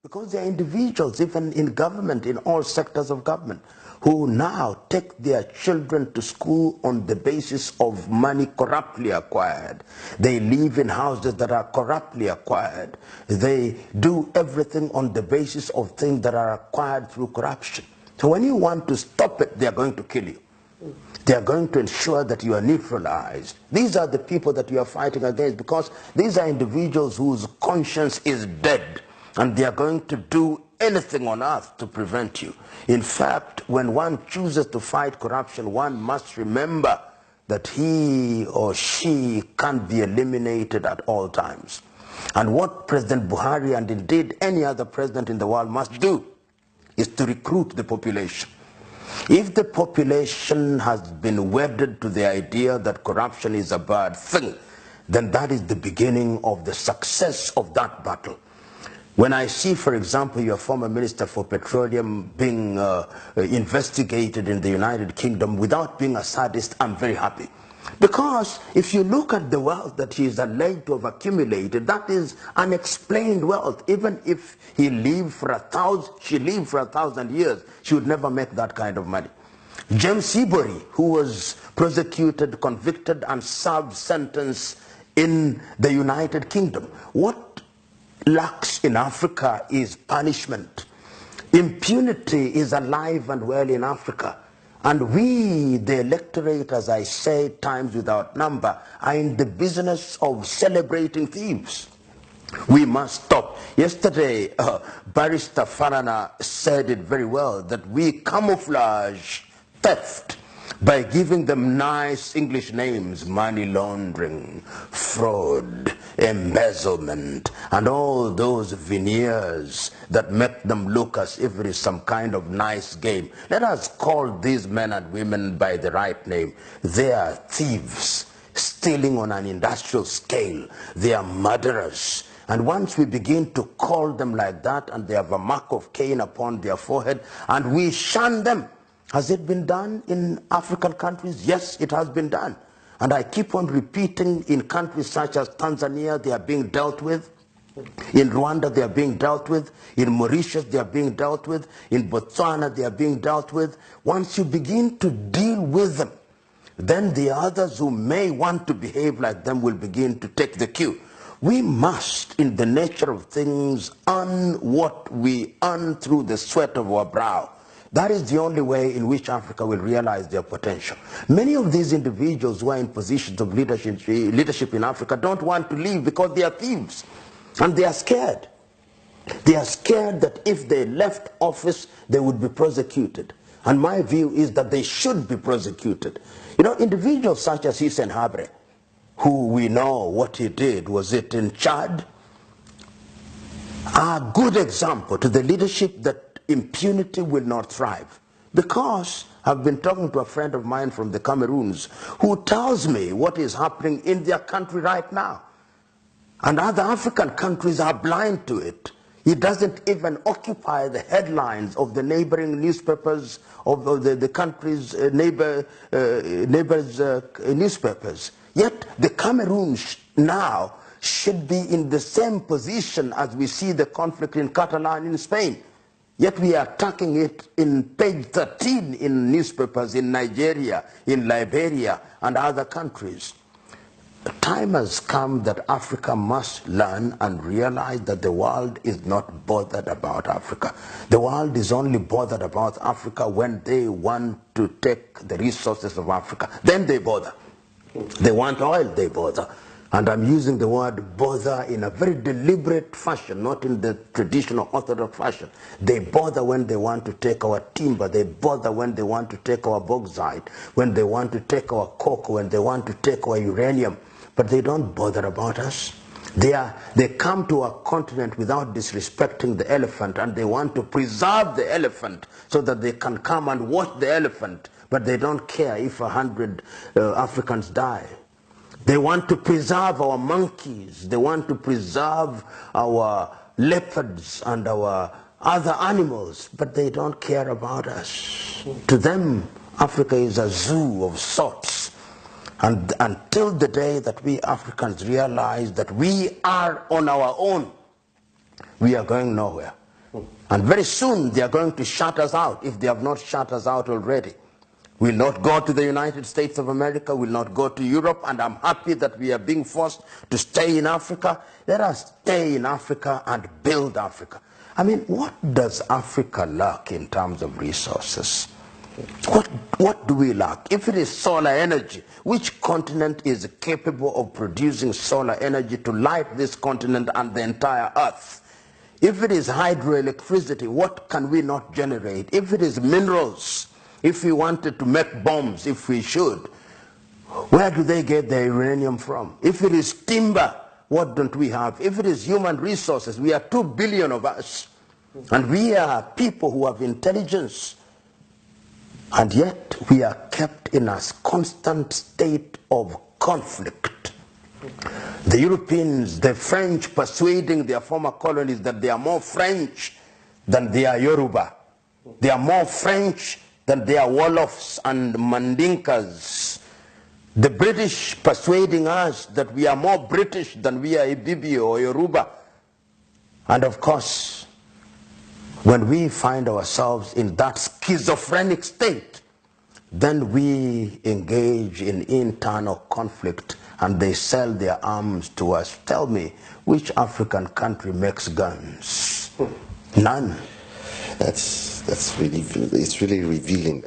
Because there are individuals, even in government, in all sectors of government, who now take their children to school on the basis of money corruptly acquired. They live in houses that are corruptly acquired. They do everything on the basis of things that are acquired through corruption. So when you want to stop it, they are going to kill you. They are going to ensure that you are neutralized. These are the people that you are fighting against, because these are individuals whose conscience is dead, and they are going to do anything on earth to prevent you. In fact, when one chooses to fight corruption, one must remember that he or she can't be eliminated at all times. And what President Buhari, and indeed any other president in the world, must do is to recruit the population. If the population has been wedded to the idea that corruption is a bad thing, then that is the beginning of the success of that battle. When I see, for example, your former Minister for Petroleum being investigated in the United Kingdom without being a sadist, I'm very happy. Because if you look at the wealth that he is alleged to have accumulated, that is unexplained wealth. Even if he lived for she lived for 1,000 years, she would never make that kind of money. James Seabury, who was prosecuted, convicted, and served sentence in the United Kingdom. What lacks in Africa is punishment. Impunity is alive and well in Africa. And we, the electorate, as I say, times without number, are in the business of celebrating thieves. We must stop. Yesterday, Barrister Farana said it very well, that we camouflage theft by giving them nice English names: money laundering, fraud, embezzlement, and all those veneers that make them look as if it is some kind of nice game. Let us call these men and women by the right name. They are thieves, stealing on an industrial scale. They are murderers. And once we begin to call them like that, and they have a mark of Cain upon their forehead, and we shun them. Has it been done in African countries? Yes, it has been done. And I keep on repeating, in countries such as Tanzania, they are being dealt with. In Rwanda, they are being dealt with. In Mauritius, they are being dealt with. In Botswana, they are being dealt with. Once you begin to deal with them, then the others who may want to behave like them will begin to take the cue. We must, in the nature of things, earn what we earn through the sweat of our brow. That is the only way in which Africa will realize their potential. Many of these individuals who are in positions of leadership in Africa don't want to leave because they are thieves. And they are scared. They are scared that if they left office, they would be prosecuted. And my view is that they should be prosecuted. You know, individuals such as Hissène Habré, who we know what he did, was it in Chad, are a good example to the leadership that impunity will not thrive. Because I've been talking to a friend of mine from the Cameroons who tells me what is happening in their country right now. And other African countries are blind to it. It doesn't even occupy the headlines of the neighboring newspapers, of the country's neighbors' newspapers. Yet the Cameroon now should be in the same position as we see the conflict in Catalan in Spain. Yet we are attacking it in page 13 in newspapers in Nigeria, in Liberia, and other countries. The time has come that Africa must learn and realize that the world is not bothered about Africa. The world is only bothered about Africa when they want to take the resources of Africa. Then they bother. They want oil, they bother. And I'm using the word bother in a very deliberate fashion, not in the traditional orthodox fashion. They bother when they want to take our timber. They bother when they want to take our bauxite, when they want to take our cocoa, when they want to take our uranium. But they don't bother about us. They come to our continent without disrespecting the elephant, and they want to preserve the elephant so that they can come and watch the elephant. But they don't care if 100 Africans die. They want to preserve our monkeys. They want to preserve our leopards and our other animals, but they don't care about us. To them, Africa is a zoo of sorts. And until the day that we Africans realize that we are on our own, we are going nowhere. And very soon they are going to shut us out, if they have not shut us out already. We'll not go to the United States of America, we'll not go to Europe, and I'm happy that we are being forced to stay in Africa. Let us stay in Africa and build Africa. I mean, what does Africa lack in terms of resources? What do we lack? If it is solar energy, which continent is capable of producing solar energy to light this continent and the entire earth? If it is hydroelectricity, what can we not generate? If it is minerals, if we wanted to make bombs, if we should, where do they get their uranium from? If it is timber, what don't we have? If it is human resources, we are 2 billion of us. And we are people who have intelligence. And yet we are kept in a constant state of conflict. The Europeans, the French persuading their former colonies that they are more French than they are Yoruba. They are more French than they are Wolofs and Mandinkas. The British persuading us that we are more British than we are Ibibio or Yoruba. And of course, when we find ourselves in that schizophrenic state, then we engage in internal conflict and they sell their arms to us. Tell me, which African country makes guns? None. It's really revealing.